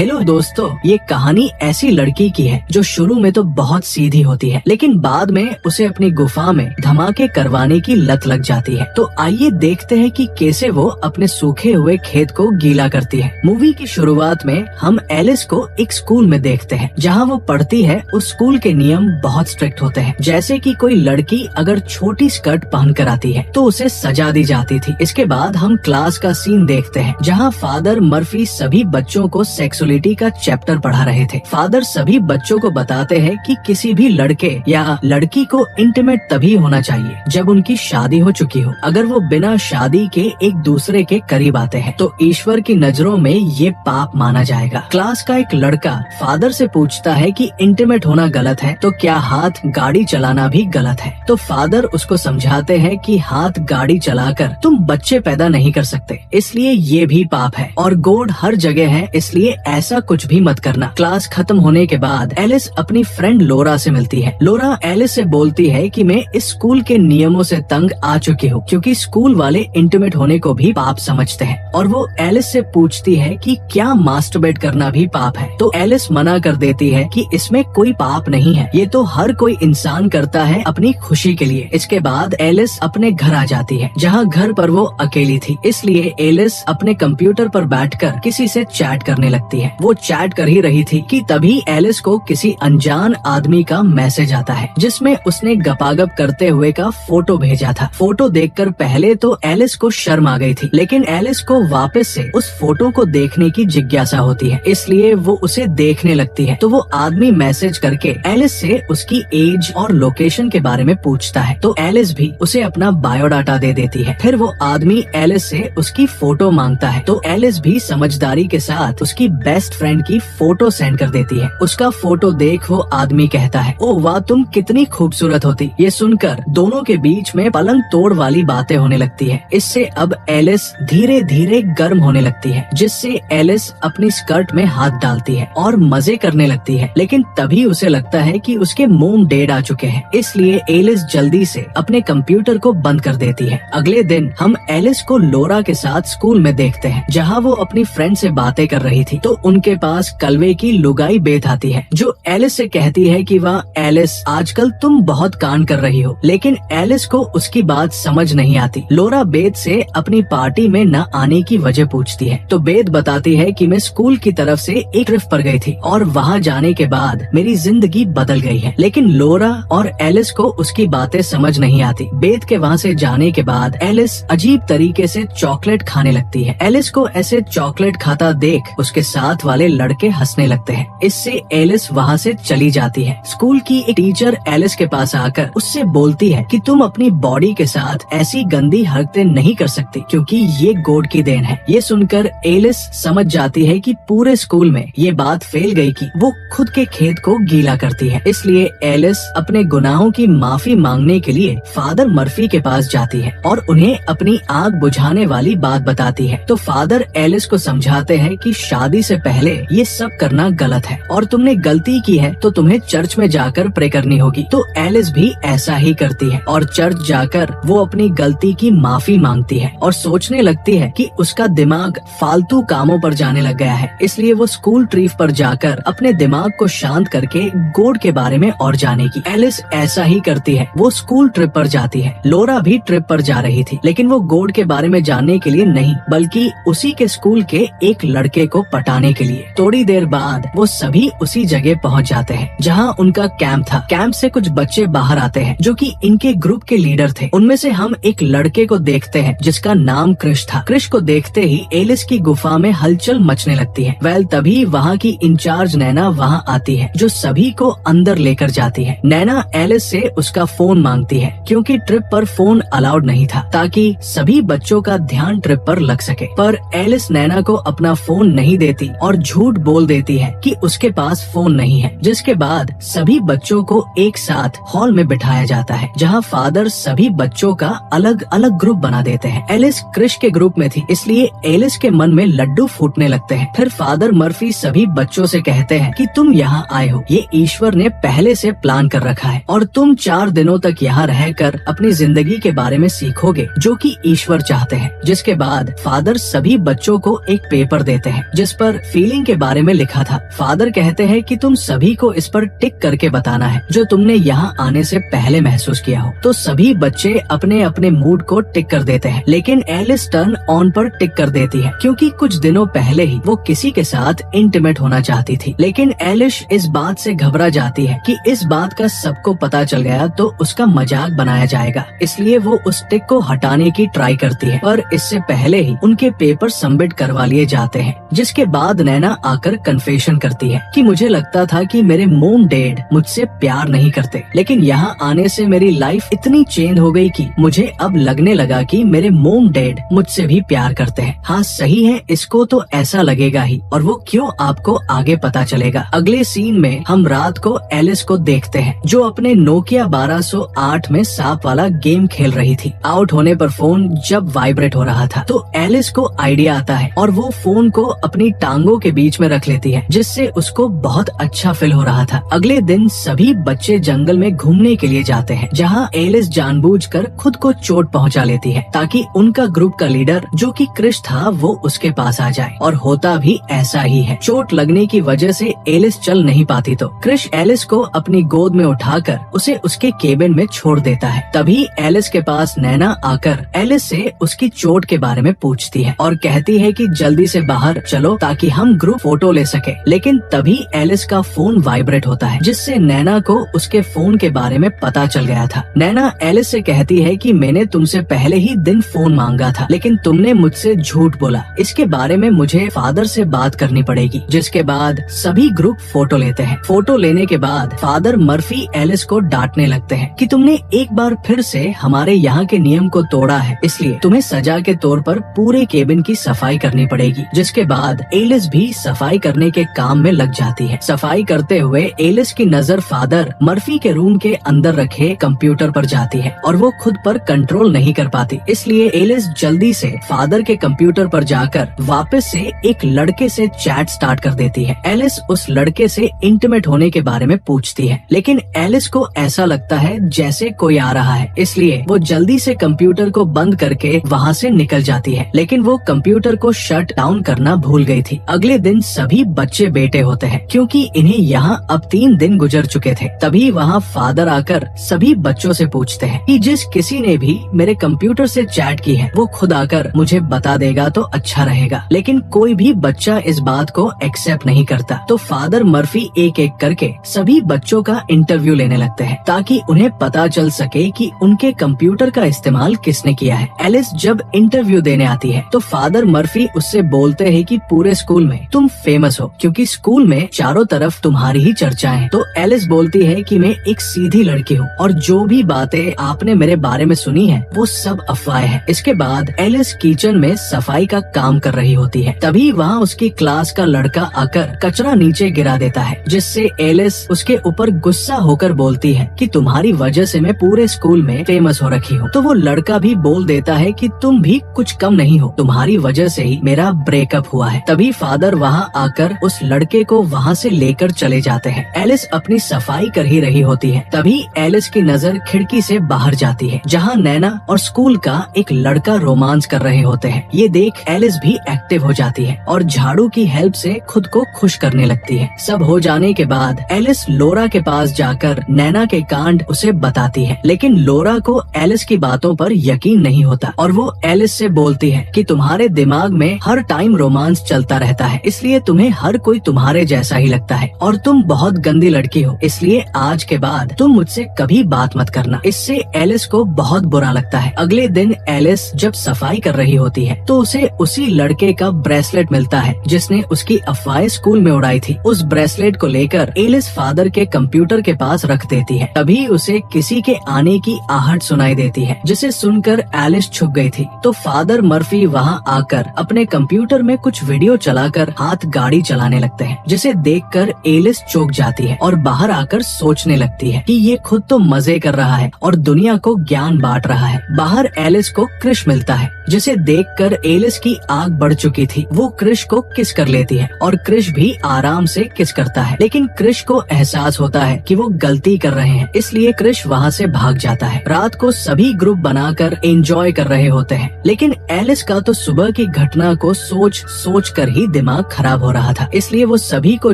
Hello दोस्तों, ये कहानी ऐसी लड़की की है जो शुरू में तो बहुत सीधी होती है, लेकिन बाद में उसे अपनी गुफा में धमाके करवाने की लत लग जाती है। तो आइए देखते हैं कि कैसे वो अपने सूखे हुए खेत को गीला करती है। मूवी की शुरुआत में हम एलिस को एक स्कूल में देखते हैं जहाँ वो पढ़ती है। उस स्कूल के नियम बहुत स्ट्रिक्ट होते हैं, जैसे कि कोई लड़की अगर छोटी स्कर्ट पहन कर आती है तो उसे सजा दी जाती थी। इसके बाद हम क्लास का सीन देखते हैं जहाँ फादर मर्फी सभी बच्चों को सेक्सुअलिटी का चैप्टर पढ़ा रहे थे। फादर सभी बच्चों को बताते हैं कि किसी भी लड़के या लड़की को इंटीमेट तभी होना चाहिए जब उनकी शादी हो चुकी हो। अगर वो बिना शादी के एक दूसरे के करीब आते हैं तो ईश्वर की नजरों में ये पाप माना जाएगा। क्लास का एक लड़का फादर से पूछता है कि इंटीमेट होना गलत है तो क्या हाथ गाड़ी चलाना भी गलत है। तो फादर उसको समझाते हैं कि हाथ गाड़ी चलाकर तुम बच्चे पैदा नहीं कर सकते, इसलिए ये भी पाप है और गोड हर जगह है, इसलिए ऐसा कुछ भी मत करना। क्लास खत्म होने के बाद एलिस अपनी फ्रेंड लोरा से मिलती है। लोरा एलिस से बोलती है कि मैं इस स्कूल के नियमों से तंग आ चुकी हूँ, क्योंकि स्कूल वाले इंटीमेट होने को भी पाप समझते हैं। और वो एलिस से पूछती है कि क्या मास्टरबेट करना भी पाप है। तो एलिस मना कर देती है कि इसमें कोई पाप नहीं है, ये तो हर कोई इंसान करता है अपनी खुशी के लिए। इसके बाद एलिस अपने घर आ जाती है, जहाँ घर पर वो अकेली थी, इसलिए एलिस अपने कंप्यूटर पर बैठकर किसी से चैट करने लगती है। वो चैट कर ही रही थी कि तभी एलिस को किसी अनजान आदमी का मैसेज आता है, जिसमें उसने गपागप करते हुए का फोटो भेजा था। फोटो देखकर पहले तो एलिस को शर्म आ गई थी, लेकिन एलिस को वापस से उस फोटो को देखने की जिज्ञासा होती है, इसलिए वो उसे देखने लगती है। तो वो आदमी मैसेज करके एलिस से उसकी एज और लोकेशन के बारे में पूछता है, तो एलिस भी उसे अपना बायोडाटा दे देती है। फिर वो आदमी एलिस से उसकी फोटो मांगता है, तो एलिस भी समझदारी के साथ उसकी बेस्ट फ्रेंड की फोटो सेंड कर देती है। उसका फोटो देख वो आदमी कहता है, ओ वाह, तुम कितनी खूबसूरत होती। ये सुनकर दोनों के बीच में पलंग तोड़ वाली बातें होने लगती है। इससे अब एलिस धीरे धीरे गर्म होने लगती है, जिससे एलिस अपनी स्कर्ट में हाथ डालती है और मजे करने लगती है। लेकिन तभी उसे लगता है कि उसके मोम डेड आ चुके हैं, इसलिए एलिस जल्दी से अपने कंप्यूटर को बंद कर देती है। अगले दिन हम एलिस को लोरा के साथ स्कूल में देखते हैं, जहाँ वो अपनी फ्रेंड से बातें कर रही थी। तो उनके पास कलवे की लुगाई बेत आती है, जो एलिस से कहती है कि वाह एलिस, आजकल तुम बहुत कांड कर रही हो। लेकिन एलिस को उसकी बात समझ नहीं आती। लोरा बेत से अपनी पार्टी में न आने की वजह पूछती है, तो बेत बताती है कि मैं स्कूल की तरफ से एक ट्रिप पर गई थी और वहाँ जाने के बाद मेरी जिंदगी बदल गई है। लेकिन लोरा और एलिस को उसकी बातें समझ नहीं आती। बेत के वहाँ से जाने के बाद एलिस अजीब तरीके से चॉकलेट खाने लगती है। एलिस को ऐसे चॉकलेट खाता देख उसके साथ वाले लड़के हंसने लगते हैं। इससे एलिस वहाँ से चली जाती है। स्कूल की एक टीचर एलिस के पास आकर उससे बोलती है कि तुम अपनी बॉडी के साथ ऐसी गंदी हरकतें नहीं कर सकती, क्योंकि ये गॉड की देन है। ये सुनकर एलिस समझ जाती है कि पूरे स्कूल में ये बात फैल गई कि वो खुद के खेत को गीला करती है। इसलिए एलिस अपने गुनाहों की माफी मांगने के लिए फादर मर्फी के पास जाती है और उन्हें अपनी आग बुझाने वाली बात बताती है। तो फादर एलिस को समझाते हैं कि शादी से पहले ये सब करना गलत है और तुमने गलती की है तो तुम्हें चर्च में जाकर प्रे करनी होगी। तो एलिस भी ऐसा ही करती है और चर्च जाकर वो अपनी गलती की माफी मांगती है और सोचने लगती है कि उसका दिमाग फालतू कामों पर जाने लग गया है। इसलिए वो स्कूल ट्रिप पर जाकर अपने दिमाग को शांत करके गॉड के बारे में और जाने की। एलिस ऐसा ही करती है, वो स्कूल ट्रिप पर जाती है। लोरा भी ट्रिप पर जा रही थी, लेकिन वो गॉड के बारे में जानने के लिए नहीं, बल्कि उसी के स्कूल के एक लड़के को पटाने के लिए। थोड़ी देर बाद वो सभी उसी जगह पहुंच जाते हैं जहां उनका कैंप था। कैंप से कुछ बच्चे बाहर आते हैं जो कि इनके ग्रुप के लीडर थे। उनमें से हम एक लड़के को देखते हैं जिसका नाम क्रिश था। क्रिश को देखते ही एलिस की गुफा में हलचल मचने लगती है। वेल तभी वहाँ की इंचार्ज नैना वहाँ आती है, जो सभी को अंदर लेकर जाती है। नैना एलिस से उसका फोन मांगती है, क्योंकि ट्रिप पर फोन अलाउड नहीं था, ताकि सभी बच्चों का ध्यान ट्रिप पर लग सके। पर एलिस नैना को अपना फोन नहीं देती और झूठ बोल देती है कि उसके पास फोन नहीं है, जिसके बाद सभी बच्चों को एक साथ हॉल में बिठाया जाता है, जहाँ फादर सभी बच्चों का अलग अलग ग्रुप बना देते हैं। एलिस क्रिश के ग्रुप में थी, इसलिए एलिस के मन में लड्डू फूटने लगते हैं। फिर फादर मर्फी सभी बच्चों से कहते हैं कि तुम यहाँ आए हो, ये ईश्वर ने पहले से प्लान कर रखा है और तुम 4 दिनों तक यहाँ रहकर अपनी जिंदगी के बारे में सीखोगे, जो कि ईश्वर चाहते हैं। जिसके बाद फादर सभी बच्चों को एक पेपर देते हैं, जिस पर फीलिंग के बारे में लिखा था। फादर कहते हैं कि तुम सभी को इस पर टिक करके बताना है जो तुमने यहाँ आने से पहले महसूस किया हो। तो सभी बच्चे अपने अपने मूड को टिक कर देते हैं, लेकिन एलिस टर्न ऑन पर टिक कर देती है क्योंकि कुछ दिनों पहले ही वो किसी के साथ इंटीमेट होना चाहती थी। लेकिन एलिस इस बात से घबरा जाती है कि इस बात का सबको पता चल गया तो उसका मजाक बनाया जाएगा, इसलिए वो उस टिक को हटाने की ट्राई करती है। पर इससे पहले ही उनके पेपर सबमिट करवा लिए जाते हैं, जिसके बाद नैना आकर कन्फेशन करती है कि मुझे लगता था कि मेरे मॉम डैड मुझसे प्यार नहीं करते, लेकिन यहाँ आने से मेरी लाइफ इतनी चेंज हो गई कि मुझे अब लगने लगा कि मेरे मॉम डैड मुझसे भी प्यार करते हैं। हाँ सही है, इसको तो ऐसा लगेगा ही, और वो क्यों आपको आगे पता चलेगा। अगले सीन में हम रात को एलिस को देखते हैं जो अपने नोकिया 1208 में सांप वाला गेम खेल रही थी। आउट होने पर फोन जब वाइब्रेट हो रहा था तो एलिस को आइडिया आता है और वो फोन को अपनी टांगों के बीच में रख लेती है, जिससे उसको बहुत अच्छा फील हो रहा था। अगले दिन सभी बच्चे जंगल में घूमने के लिए जाते हैं, जहाँ एलिस जानबूझकर खुद को चोट पहुंचा लेती है ताकि उनका ग्रुप का लीडर जो कि क्रिश था वो उसके पास आ जाए, और होता भी ऐसा ही है। चोट लगने की वजह से एलिस चल नहीं पाती तो क्रिश एलिस को अपनी गोद में उठाकर उसे उसके केबिन में छोड़ देता है। तभी एलिस के पास नैना आकर एलिस से उसकी चोट के बारे में पूछती है और कहती है कि जल्दी से बाहर चलो ताकि हम ग्रुप फोटो ले सके। लेकिन तभी एलिस का फोन वाइब्रेट होता है, जिससे नैना को उसके फोन के बारे में पता चल गया था। नैना एलिस से कहती है कि मैंने तुमसे पहले ही दिन फोन मांगा था, लेकिन तुमने मुझसे झूठ बोला। इसके बारे में मुझे फादर से बात करनी पड़ेगी। जिसके बाद सभी ग्रुप फोटो लेते हैं। फोटो लेने के बाद फादर मर्फी एलिस को डांटने लगते हैं कि तुमने एक बार फिर से हमारे यहाँ के नियम को तोड़ा है, इसलिए तुम्हें सजा के तौर पर पूरे केबिन की सफाई करनी पड़ेगी। जिसके बाद एलिस भी सफाई करने के काम में लग जाती है। सफाई करते हुए एलिस की नजर फादर मर्फी के रूम के अंदर रखे कंप्यूटर पर जाती है और वो खुद पर कंट्रोल नहीं कर पाती, इसलिए एलिस जल्दी से फादर के कंप्यूटर पर जाकर वापस से एक लड़के से चैट स्टार्ट कर देती है। एलिस उस लड़के से इंटीमेट होने के बारे में पूछती है, लेकिन एलिस को ऐसा लगता है जैसे कोई आ रहा है, इसलिए वो जल्दी से कंप्यूटर को बंद करके वहाँ से निकल जाती है। लेकिन वो कंप्यूटर को शट डाउन करना भूल गई थी। अगले दिन सभी बच्चे बेटे होते हैं क्योंकि इन्हें यहाँ अब 3 दिन गुजर चुके थे। तभी वहाँ फादर आकर सभी बच्चों से पूछते हैं कि जिस किसी ने भी मेरे कंप्यूटर से चैट की है वो खुद आकर मुझे बता देगा तो अच्छा रहेगा। लेकिन कोई भी बच्चा इस बात को एक्सेप्ट नहीं करता, तो फादर मर्फी एक एक करके सभी बच्चों का इंटरव्यू लेने लगते हैं ताकि उन्हें पता चल सके कि उनके कंप्यूटर का इस्तेमाल किसने किया है। एलिस जब इंटरव्यू देने आती है तो फादर मर्फी उससे बोलते हैं कि पूरे स्कूल में तुम फेमस हो क्योंकि स्कूल में चारों तरफ तुम्हारी ही चर्चाएं हैं। तो एलिस बोलती है कि मैं एक सीधी लड़की हूँ और जो भी बातें आपने मेरे बारे में सुनी है वो सब अफवाह है। इसके बाद एलिस किचन में सफाई का काम कर रही होती है। तभी वहाँ उसकी क्लास का लड़का आकर कचरा नीचे गिरा देता है, जिससे एलिस उसके ऊपर गुस्सा होकर बोलती है कि तुम्हारी वजह से मैं पूरे स्कूल में फेमस हो रखी हूँ। तो वो लड़का भी बोल देता है कि तुम भी कुछ कम नहीं हो, तुम्हारी वजह से ही मेरा ब्रेकअप हुआ है। तभी फादर वहाँ आकर उस लड़के को वहाँ से लेकर चले जाते हैं। एलिस अपनी सफाई कर ही रही होती है। तभी एलिस की नजर खिड़की से बाहर जाती है जहाँ नैना और स्कूल का एक लड़का रोमांस कर रहे होते हैं। ये देख एलिस भी एक्टिव हो जाती है और झाड़ू की हेल्प से खुद को खुश करने लगती है। सब हो जाने के बाद एलिस लोरा के पास जाकर नैना के कांड उसे बताती है, लेकिन लोरा को एलिस की बातों पर यकीन नहीं होता और वो एलिस से बोलती है कि तुम्हारे दिमाग में हर टाइम रोमांस चलता रहता है, इसलिए तुम्हें हर कोई तुम्हारे जैसा ही लगता है और तुम बहुत गंदी लड़की हो, इसलिए आज के बाद तुम मुझसे कभी बात मत करना। इससे एलिस को बहुत बुरा लगता है। अगले दिन एलिस जब सफाई कर रही होती है तो उसे उसी लड़के का ब्रेसलेट मिलता है जिसने उसकी अफवाहें स्कूल में उड़ाई थी। उस ब्रेसलेट को लेकर एलिस फादर के कंप्यूटर के पास रख देती है। तभी उसे किसी के आने की आहट सुनाई देती है, जिसे सुनकर एलिस छुप गई थी। तो फादर मर्फी वहाँ आकर अपने कंप्यूटर में कुछ वीडियो चलाकर हाथ गाड़ी चलाने लगते हैं, जिसे देखकर एलिस चौंक जाती है और बाहर आकर सोचने लगती है कि ये खुद तो मजे कर रहा है और दुनिया को ज्ञान बांट रहा है। बाहर एलिस को क्रिश मिलता है, जिसे देखकर एलिस की आग बढ़ चुकी थी। वो क्रिश को किस कर लेती है और क्रिश भी आराम से किस करता है, लेकिन क्रिश को एहसास होता है कि वो गलती कर रहे हैं, इसलिए क्रिश वहाँ से भाग जाता है। रात को सभी ग्रुप बनाकर एंजॉय कर रहे होते हैं, लेकिन एलिस का तो सुबह की घटना को सोच सोच कर ही दिमाग खराब हो रहा था, इसलिए वो सभी को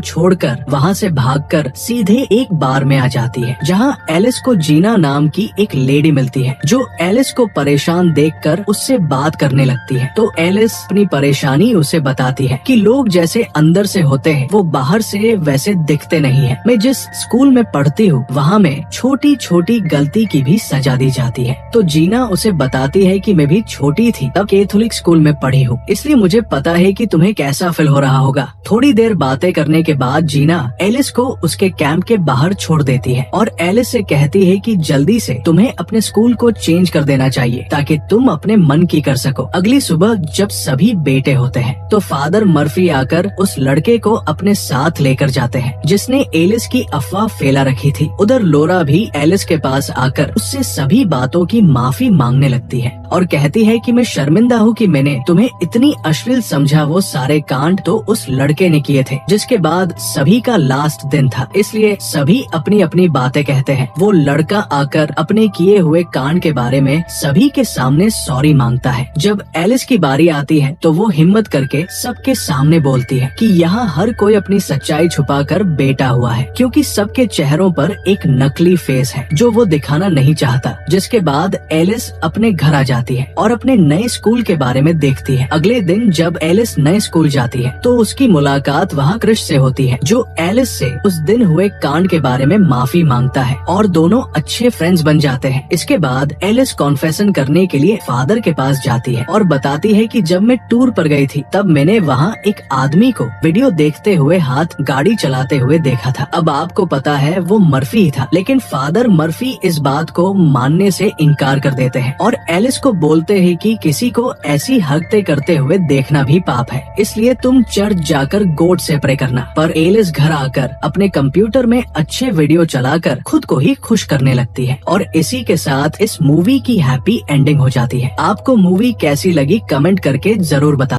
छोड़कर वहाँ से भागकर सीधे एक बार में आ जाती है, जहाँ एलिस को जीना नाम की एक लेडी मिलती है, जो एलिस को परेशान देखकर उससे बात करने लगती है। तो एलिस अपनी परेशानी उसे बताती है कि लोग जैसे अंदर से होते हैं वो बाहर से वैसे दिखते नहीं है। मैं जिस स्कूल में पढ़ती हूँ वहाँ में छोटी छोटी गलती की भी सजा दी जाती है। तो जीना उसे बताती है कि मैं भी छोटी थी तब कैथोलिक स्कूल में पढ़ी हूँ, इसलिए मुझे पता है कि तुम्हें कैसा फील हो रहा होगा। थोड़ी देर बातें करने के बाद जीना एलिस को उसके कैंप के बाहर छोड़ देती है और एलिस से कहती है कि जल्दी से तुम्हें अपने स्कूल को चेंज कर देना चाहिए ताकि तुम अपने मन की कर सको। अगली सुबह जब सभी बेटे होते हैं तो फादर मर्फी आकर उस लड़के को अपने साथ लेकर जाते हैं जिसने एलिस की अफवाह फैला रखी थी। उधर लोरा भी एलिस के पास आकर उससे सभी बातों की माफी मांगने लगती है और कहती है कि मैं शर्मिंदा हूँ कि मैंने तुम्हें इतनी अश्लील समझा। वो सारे कांड तो उस लड़के ने किए थे। जिसके बाद सभी का लास्ट दिन था, इसलिए सभी अपनी अपनी बातें कहते हैं। वो लड़का आकर अपने किए हुए कांड के बारे में सभी के सामने सॉरी मांगता है। जब एलिस की बारी आती है तो वो हिम्मत करके सबके सामने बोलती है कि यहाँ हर कोई अपनी सच्चाई छुपाकर बैठा हुआ है, क्योंकि सबके चेहरों पर एक नकली फेस है जो वो दिखाना नहीं चाहता। जिसके बाद एलिस अपने घर आ जाती है और अपने नए स्कूल के बारे में देखती है। अगले दिन जब एलिस नए स्कूल जाती है तो उसकी मुलाकात वहाँ क्रिश से होती है, जो एलिस से उस दिन हुए कांड के बारे में माफी मांगता है और दोनों अच्छे फ्रेंड्स बन जाते हैं। इसके बाद एलिस कॉन्फेशन करने के लिए फादर के पास जाती है और बताती है कि जब मैं टूर पर गई थी तब मैंने वहाँ एक आदमी को वीडियो देखते हुए हाथ गाड़ी चलाते हुए देखा था। अब आपको पता है वो मर्फी ही था, लेकिन फादर मर्फी इस बात को मानने से इनकार कर देते हैं और एलिस को बोलते हैं कि किसी को ऐसी हरकतें करते हुए देखना भी पाप है, इसलिए तुम चर्च जाकर गॉड से प्रे करना। पर एलिस घर आकर अपने कंप्यूटर में अच्छे वीडियो चलाकर खुद को ही खुश करने लगती है और इसी के साथ इस मूवी की हैप्पी एंडिंग हो जाती है। आपको मूवी कैसी लगी कमेंट करके जरूर बता।